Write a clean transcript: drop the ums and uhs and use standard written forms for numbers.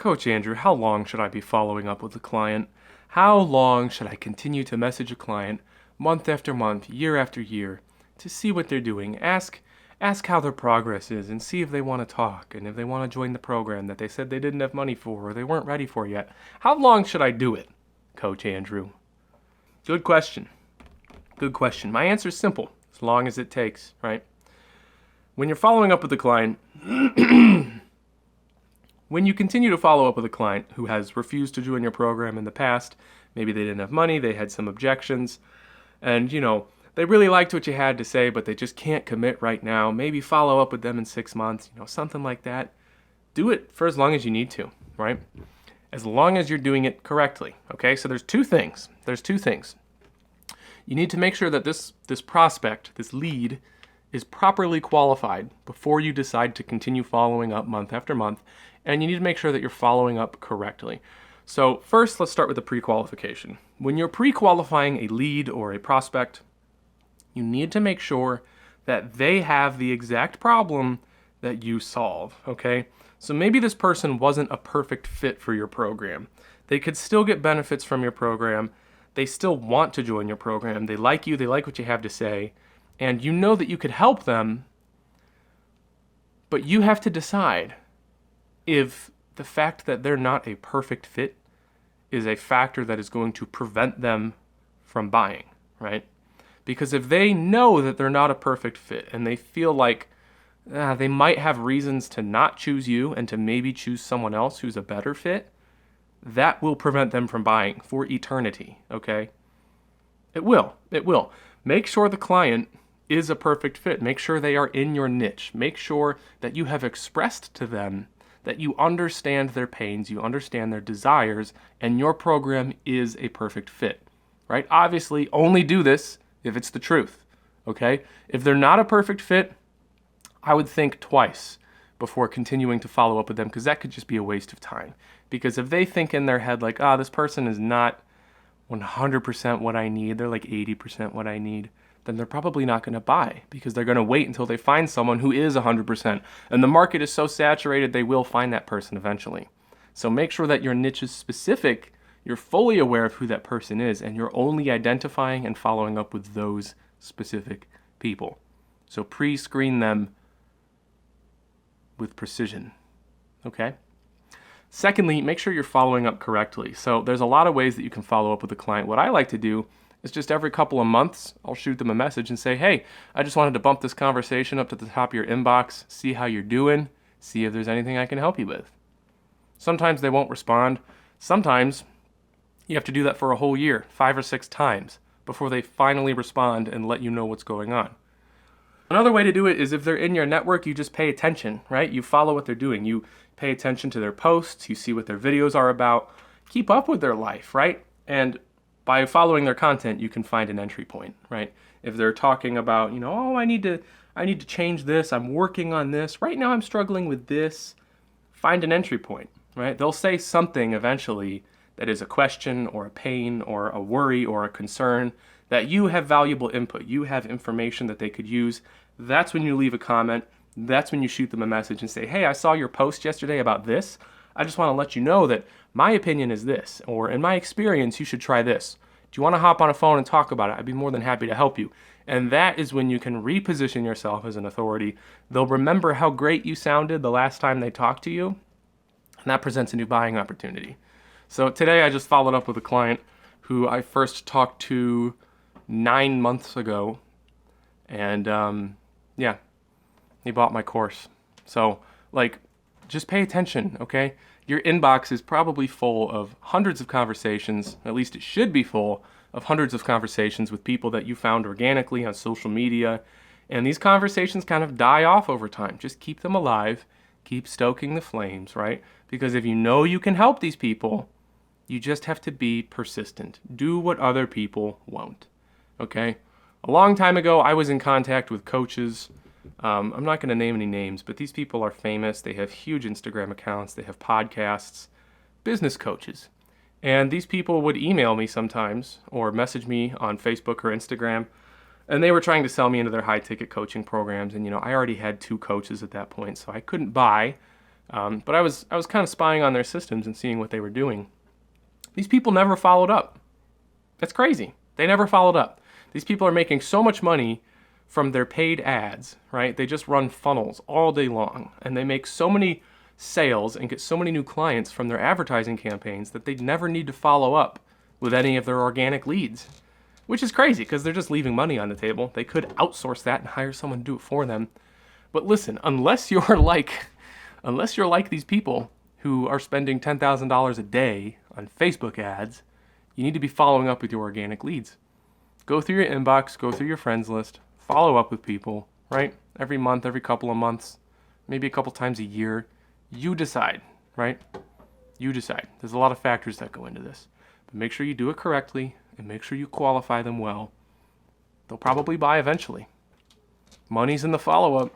Coach Andrew, how long should I be following up with a client? How long should I continue to message a client month after month, year after year, to see what they're doing? Ask how their progress is and see if they want to talk and if they want to join the program that they said they didn't have money for or they weren't ready for yet. How long should I do it, Coach Andrew? Good question. Good question. My answer is simple, as long as it takes, right? When you're following up with a client, when you continue to follow up with a client who has refused to join your program in the past, maybe they didn't have money, they had some objections, and they really liked what you had to say, but they just can't commit right now. Maybe follow up with them in 6 months, something like that. Do it for as long as you need to, right? As long as you're doing it correctly, okay? So there's two things. You need to make sure that this prospect, this lead, is properly qualified before you decide to continue following up month after month, and you need to make sure that you're following up correctly. So first, let's start with the pre-qualification. When you're pre-qualifying a lead or a prospect, you need to make sure that they have the exact problem that you solve, okay? So maybe this person wasn't a perfect fit for your program. They could still get benefits from your program. They still want to join your program. They like you, they like what you have to say, and you know that you could help them, but you have to decide if the fact that they're not a perfect fit is a factor that is going to prevent them from buying, right? Because if they know that they're not a perfect fit and they feel like they might have reasons to not choose you and to maybe choose someone else who's a better fit, that will prevent them from buying for eternity, okay? It will. Make sure the client is a perfect fit. Make sure they are in your niche. Make sure that you have expressed to them that you understand their pains, you understand their desires, and your program is a perfect fit, right? Obviously, only do this if it's the truth, okay? If they're not a perfect fit, I would think twice before continuing to follow up with them, because that could just be a waste of time. Because if they think in their head like, this person is not 100% what I need, they're like 80% what I need, then they're probably not going to buy, because they're going to wait until they find someone who is 100%. And the market is so saturated, they will find that person eventually. So make sure that your niche is specific, you're fully aware of who that person is, and you're only identifying and following up with those specific people. So pre-screen them with precision, okay? Secondly, make sure you're following up correctly. So there's a lot of ways that you can follow up with a client. What I like to do is just every couple of months, I'll shoot them a message and say, hey, I just wanted to bump this conversation up to the top of your inbox, see how you're doing, see if there's anything I can help you with. Sometimes they won't respond. Sometimes you have to do that for a whole year, 5 or 6 times, before they finally respond and let you know what's going on. Another way to do it is if they're in your network, you just pay attention, right? You follow what they're doing. You pay attention to their posts. You see what their videos are about. Keep up with their life, right? And by following their content, you can find an entry point, right? If they're talking about, I need to change this. I'm working on this. Right now I'm struggling with this. Find an entry point, right? They'll say something eventually that is a question or a pain or a worry or a concern that you have valuable input. You have information that they could use. That's when you leave a comment. That's when you shoot them a message and say, hey, I saw your post yesterday about this. I just want to let you know that my opinion is this, or in my experience, you should try this. Do you want to hop on a phone and talk about it? I'd be more than happy to help you. And that is when you can reposition yourself as an authority. They'll remember how great you sounded the last time they talked to you, and that presents a new buying opportunity. So today I just followed up with a client who I first talked to 9 months ago, and he bought my course. So just pay attention, okay? Your inbox is probably full of hundreds of conversations, at least it should be full of hundreds of conversations with people that you found organically on social media, and these conversations kind of die off over time. Just keep them alive, keep stoking the flames, right? Because if you know you can help these people, you just have to be persistent. Do what other people won't, okay? A long time ago, I was in contact with coaches. I'm not going to name any names, but these people are famous. They have huge Instagram accounts. They have podcasts, business coaches. And these people would email me sometimes or message me on Facebook or Instagram, and they were trying to sell me into their high-ticket coaching programs. And, I already had 2 coaches at that point, so I couldn't buy. But I was kind of spying on their systems and seeing what they were doing. These people never followed up. That's crazy. They never followed up. These people are making so much money from their paid ads, right? They just run funnels all day long, and they make so many sales and get so many new clients from their advertising campaigns that they never need to follow up with any of their organic leads, which is crazy because they're just leaving money on the table. They could outsource that and hire someone to do it for them. But listen, unless you're like these people who are spending $10,000 a day on Facebook ads, you need to be following up with your organic leads. Go through your inbox, go through your friends list, follow up with people, right? Every month, every couple of months, maybe a couple times a year. You decide, right? You decide. There's a lot of factors that go into this. But make sure you do it correctly and make sure you qualify them well. They'll probably buy eventually. Money's in the follow-up.